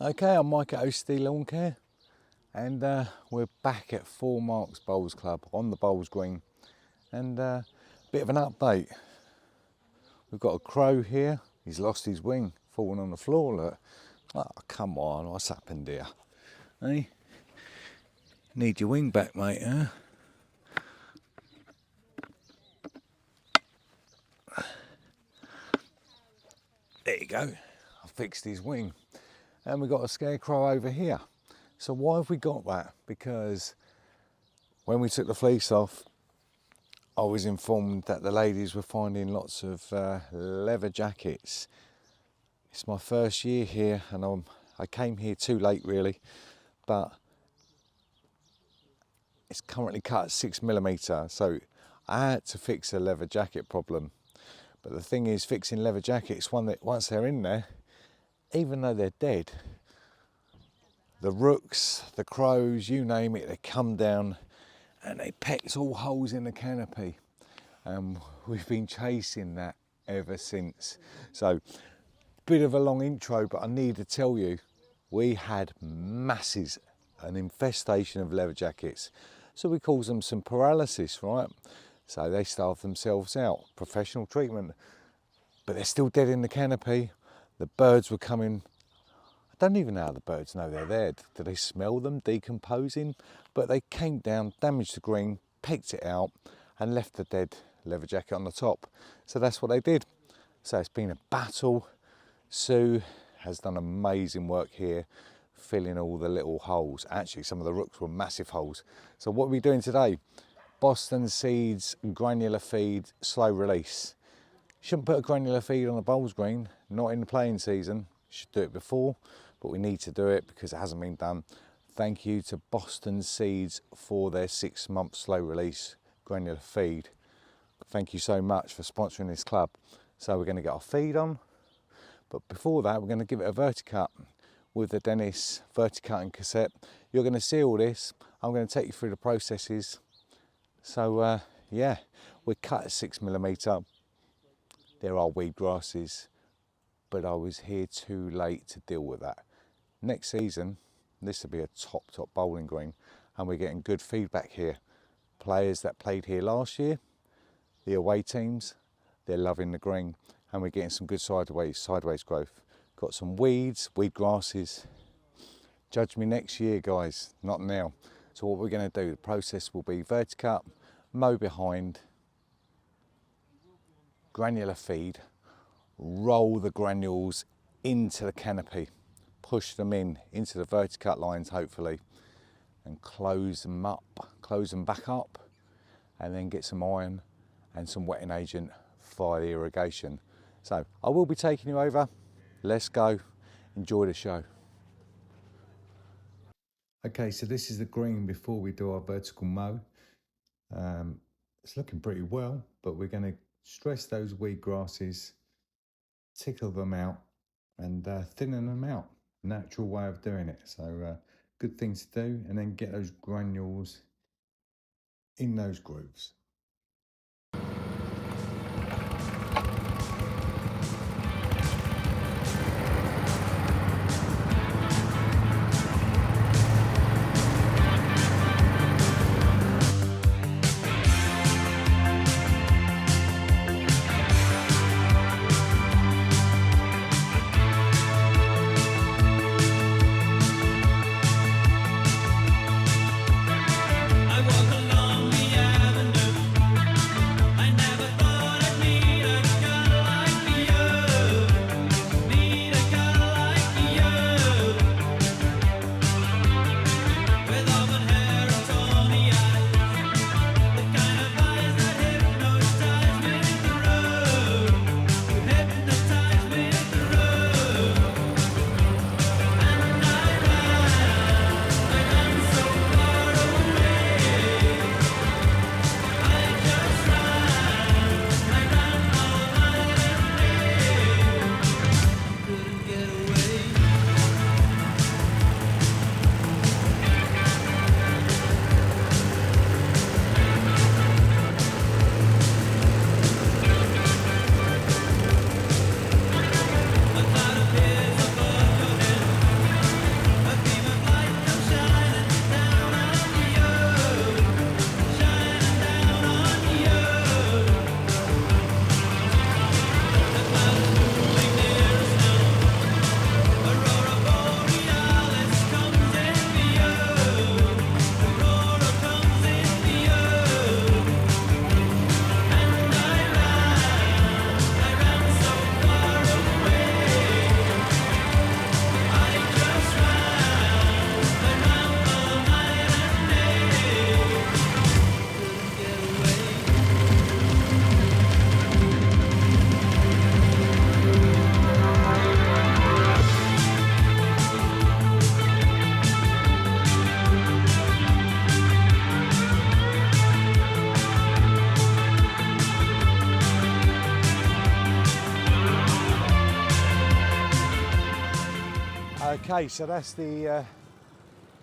Okay, I'm Mike at OCD Lawn Care, and we're back at 4 Marks Bowls Club on the bowls green, and a bit of an update. We've got a crow here. He's lost his wing, fallen on the floor. Look, oh, come on, what's happened here? Hey, need your wing back, mate, huh? There you go. I fixed his wing. And we've got a scarecrow over here. So why have we got that? Because when we took the fleece off, I was informed that the ladies were finding lots of leather jackets. It's my first year here, and I came here too late really, but it's currently cut at 6mm, so I had to fix a leather jacket problem. But the thing is, fixing leather jackets, once they're in there, even though they're dead, the rooks, the crows, you name it, they come down and they peck all holes in the canopy. We've been chasing that ever since. So, bit of a long intro, but I need to tell you, we had masses, an infestation of leather jackets. So we cause them some paralysis, right? So they starve themselves out, professional treatment, but they're still dead in the canopy. The birds were coming. I don't even know how the birds know they're there. Do they smell them decomposing? But they came down, damaged the green, picked it out, and left the dead leather jacket on the top. So that's what they did. So it's been a battle. Sue has done amazing work here, filling all the little holes. Actually, some of the rooks were massive holes. So what are we doing today? Boston Seeds granular feed slow release. Shouldn't put a granular feed on a bowls green, not in the playing season. Should do it before, but we need to do it because it hasn't been done. Thank you to Boston Seeds for their 6-month slow release granular feed. Thank you so much for sponsoring this club. So we're going to get our feed on, but before that we're going to give it a Verticut with the Dennis Verticutting cassette. You're going to see all this. I'm going to take you through the processes. So yeah, we're cut at 6mm. There are weed grasses, but I was here too late to deal with that. Next season, this will be a top bowling green, and we're getting good feedback here. Players that played here last year, the away teams, they're loving the green, and we're getting some good sideways growth. Got some weeds, weed grasses. Judge me next year, guys, not now. So what we're going to do, the process will be Verticut, mow behind, granular feed, roll the granules into the canopy, push them into the Verticut lines hopefully, and close them back up, and then get some iron and some wetting agent via the irrigation. So I will be taking you over. Let's go, enjoy the show. Okay, so this is the green before we do our vertical mow. It's looking pretty well, but we're going to stress those weed grasses, tickle them out, and thinning them out. Natural way of doing it. So good thing to do, and then get those granules in those grooves. I walk along the avenue. Okay, so that's the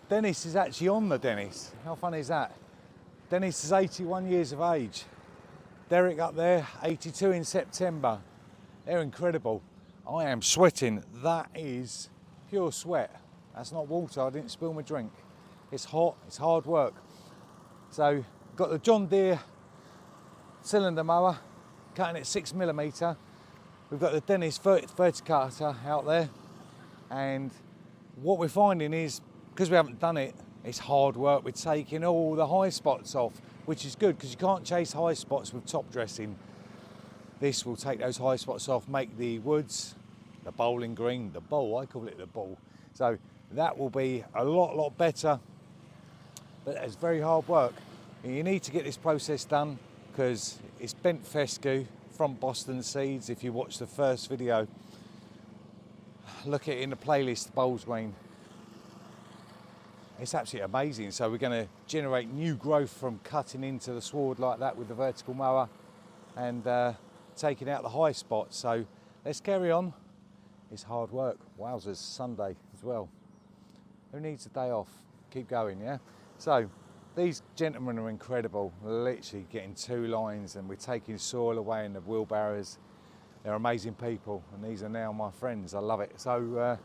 Dennis is actually on the Dennis. How funny is that? Dennis is 81 years of age. Derek up there, 82 in September. They're incredible. I am sweating. That is pure sweat. That's not water. I didn't spill my drink. It's hot. It's hard work. So got the John Deere cylinder mower, cutting at 6mm. We've got the Dennis Verticutter out there, and what we're finding is, because we haven't done it, it's hard work. We're taking all the high spots off, which is good because you can't chase high spots with top dressing. This will take those high spots off, make the woods, the bowling green, the bowl, I call it the ball. So that will be a lot better, but it's very hard work. And you need to get this process done because it's bent fescue from Boston Seeds. If you watch the first video, look at it in the playlist, bowls green. It's absolutely amazing. So we're going to generate new growth from cutting into the sward like that with the vertical mower and taking out the high spots. So let's carry on. It's hard work. Wowzers, Sunday as well. Who needs a day off? Keep going, yeah? So these gentlemen are incredible. Literally getting 2 lines, and we're taking soil away in the wheelbarrows. They're amazing people, and these are now my friends. I love it. So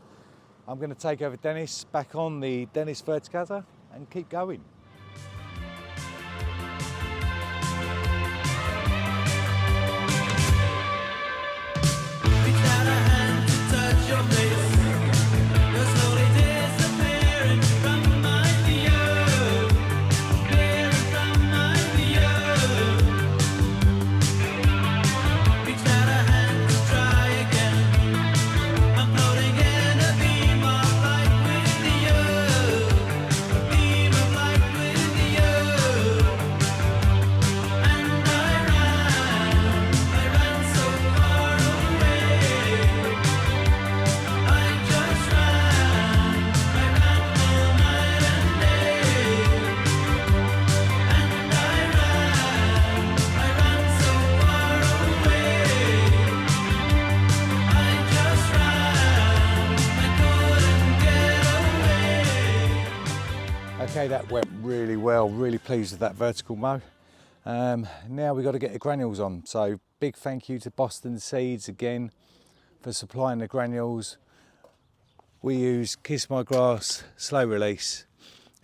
I'm going to take over Dennis, back on the Dennis Verticutter, and keep going. Okay, that went really well, really pleased with that vertical mow. Now we've got to get the granules on. So big thank you to Boston Seeds again for supplying the granules. We use Kiss My Grass slow release,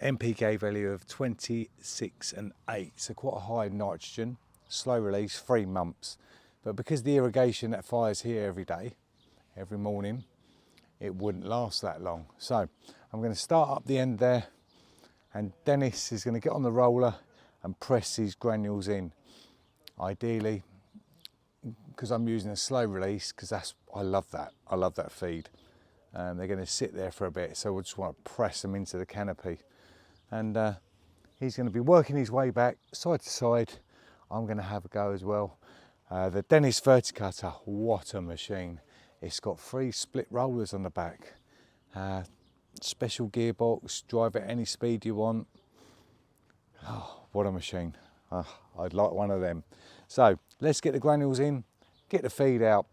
NPK value of 26 and 8, so quite a high nitrogen, slow release, 3 months. But because the irrigation that fires here every day, every morning, it wouldn't last that long. So I'm going to start up the end there, and Dennis is going to get on the roller and press these granules in. Ideally, because I'm using a slow release, because I love that feed. They're going to sit there for a bit, so we just want to press them into the canopy. And he's going to be working his way back side to side. I'm going to have a go as well. The Dennis Verticutter, what a machine. It's got 3 split rollers on the back. Special gearbox, drive at any speed you want. Oh, what a machine. I'd like one of them. So let's get the granules in, get the feed out.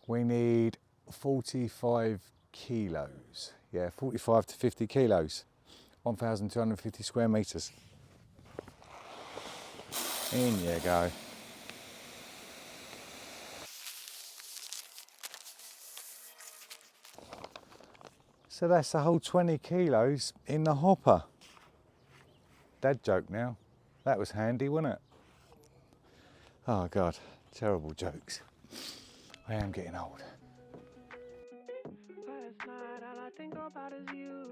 We need 45 kilos. Yeah, 45 to 50 kilos. 1,250 square meters. In you go. So that's the whole 20 kilos in the hopper. Dad joke now. That was handy, wasn't it? Oh God, terrible jokes. I am getting old. Last night all I think about is you.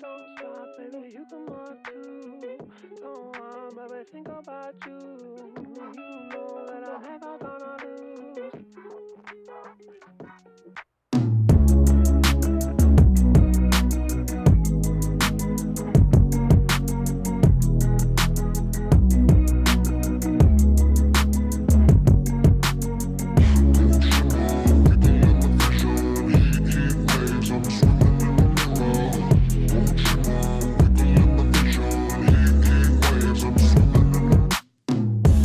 Don't stop, baby, you come on too. Don't want, baby, think about you. You know that I'm never gonna lose.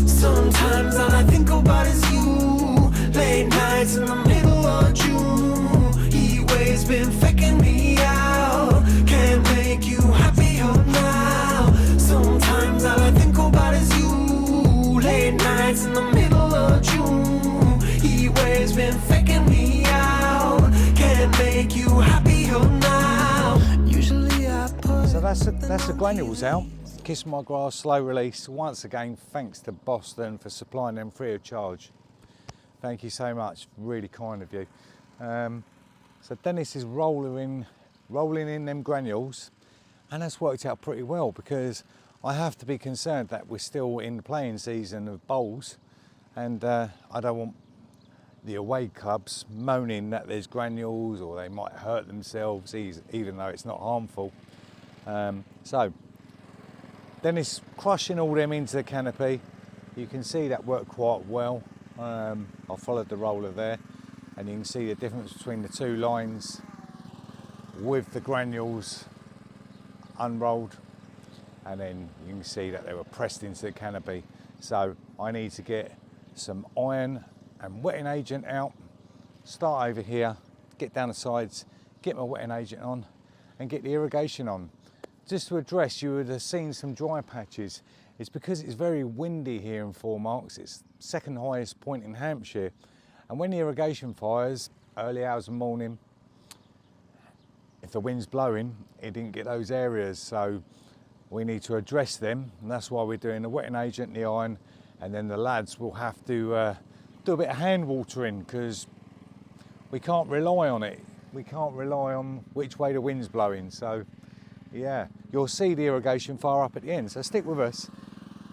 Sometimes all I think about is you. that's the granules out. Kiss My Grass slow release. Once again, thanks to Boston for supplying them free of charge. Thank you so much, really kind of you. So Dennis is rolling in them granules, and that's worked out pretty well, because I have to be concerned that we're still in the playing season of bowls, and I don't want the away clubs moaning that there's granules or they might hurt themselves, even though it's not harmful. So Dennis crushing all them into the canopy. You can see that worked quite well. I followed the roller there, and you can see the difference between the two lines with the granules unrolled, and then you can see that they were pressed into the canopy. So I need to get some iron and wetting agent out, start over here, get down the sides, get my wetting agent on, and get the irrigation on. Just to address, you would have seen some dry patches. It's because it's very windy here in 4 Marks. It's second highest point in Hampshire, and when the irrigation fires early hours of the morning, if the wind's blowing, it didn't get those areas, so we need to address them, and that's why we're doing the wetting agent, the iron, and then the lads will have to do a bit of hand watering, because we can't rely on it. We can't rely on which way the wind's blowing. So yeah, you'll see the irrigation fire up at the end, so stick with us.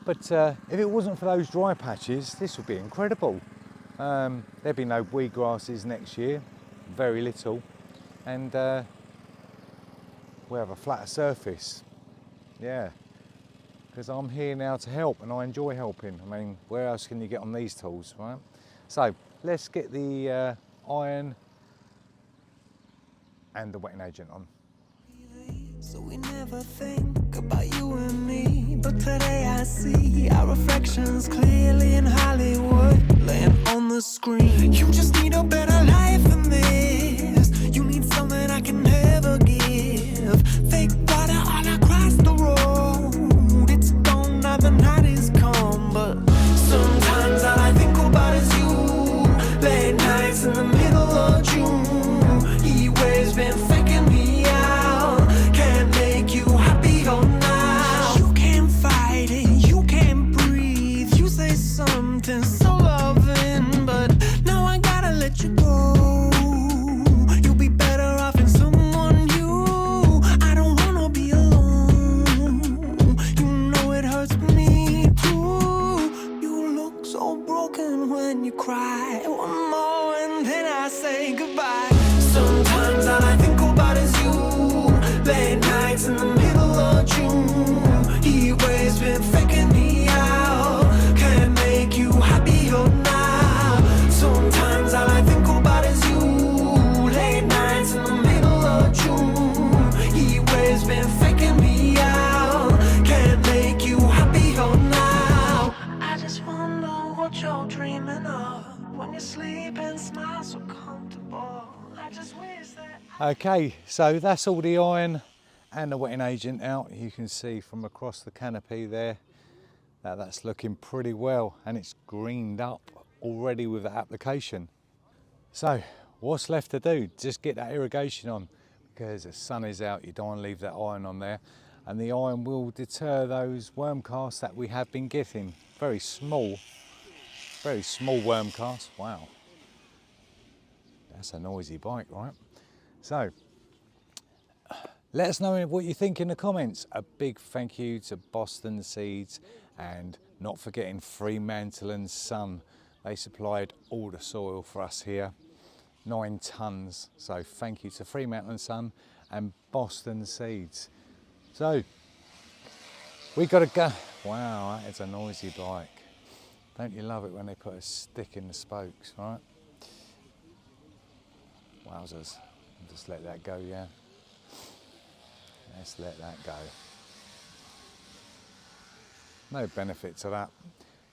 But if it wasn't for those dry patches, this would be incredible. There'd be no weed grasses next year, very little, and we'll have a flatter surface. Yeah, because I'm here now to help, and I enjoy helping. I mean, where else can you get on these tools, right? So let's get the iron and the wetting agent on. So we never think about you and me, but today I see our reflections clearly in Hollywood, laying on the screen. You just need a better life than this. You need something I can never give. Fake water all across the road. It's gone now, the night is come, but sometimes all I think about is you. Late nights in the middle of June. He waves been faking me out. Can't make you happier now. You can't fight it, you can't breathe. You say something so loving, but now I gotta let you go. You'll be better off in someone new. I don't wanna be alone. You know it hurts me too. You look so broken when you cry. One more and then I say goodbye. Sometimes all I think about is you. Late nights in the middle of June. He waves been faking me out. Can't make you happier now. Sometimes all I think about is you. Late nights in the middle of June. He waves been faking me out. Can't make you happier now. I just wonder what you're dreaming of when you sleep and smile so comfortable. I just wish that. Okay, so that's all the iron and the wetting agent out. You can see from across the canopy there that that's looking pretty well, and it's greened up already with the application. So what's left to do? Just get that irrigation on, because the sun is out. You don't want to leave that iron on there, and the iron will deter those worm casts that we have been getting. Very small worm casts. Wow, that's a noisy bike, right? So let us know what you think in the comments. A big thank you to Boston Seeds, and not forgetting Fremantle and Son. They supplied all the soil for us here, 9 tons. So thank you to Fremantle and Son and Boston Seeds. So we got to go. Wow, that is a noisy bike. Don't you love it when they put a stick in the spokes, right? Wowzers. Just let that go, yeah. Let's let that go. No benefit to that.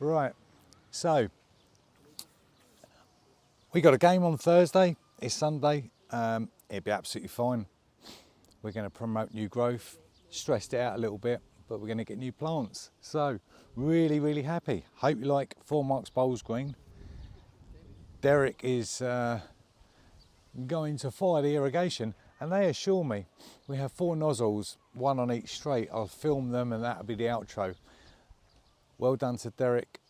Right, so we got a game on Thursday. It's Sunday. It'll be absolutely fine. We're going to promote new growth. Stressed it out a little bit, but we're going to get new plants. So really, really happy. Hope you like 4 Marks Bowls Green. Derek is going to fire the irrigation, And they assure me, we have 4 nozzles, 1 on each straight. I'll film them and that'll be the outro. Well done to Derek,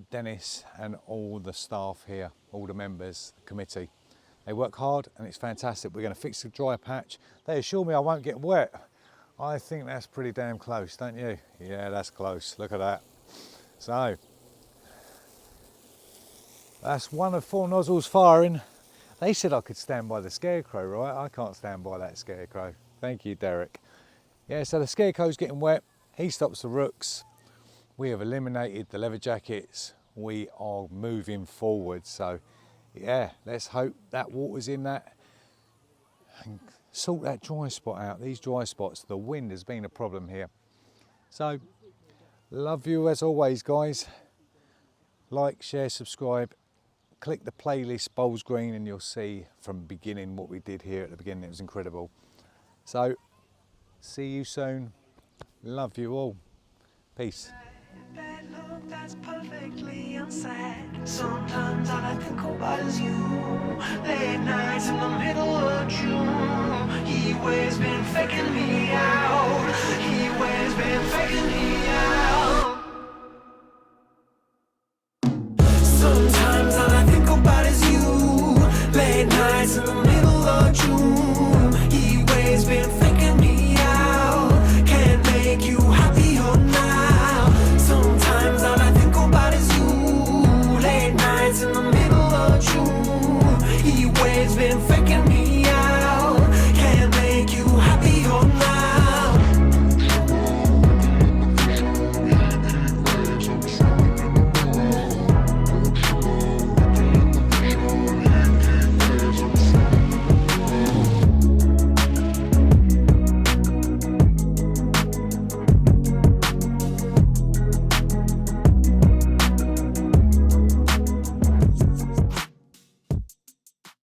Dennis and all the staff here, all the members, the committee. They work hard and it's fantastic. We're going to fix the dry patch. They assure me I won't get wet. I think that's pretty damn close, don't you? Yeah, that's close. Look at that. So, that's 1 of 4 nozzles firing. They said I could stand by the scarecrow, right? I can't stand by that scarecrow. Thank you, Derek. Yeah, so the scarecrow's getting wet. He stops the rooks. We have eliminated the leather jackets. We are moving forward. So, yeah, let's hope that water's in that and sort that dry spot out. These dry spots, the wind has been a problem here. So, love you as always, guys. Like, share, subscribe. Click the playlist Bowls Green and you'll see from beginning what we did here at the beginning. It was incredible. So, see you soon. Love you all. Peace. That look that's perfectly unsaid. Sometimes all I think about is you. Late nights in the middle of June. He always been faking me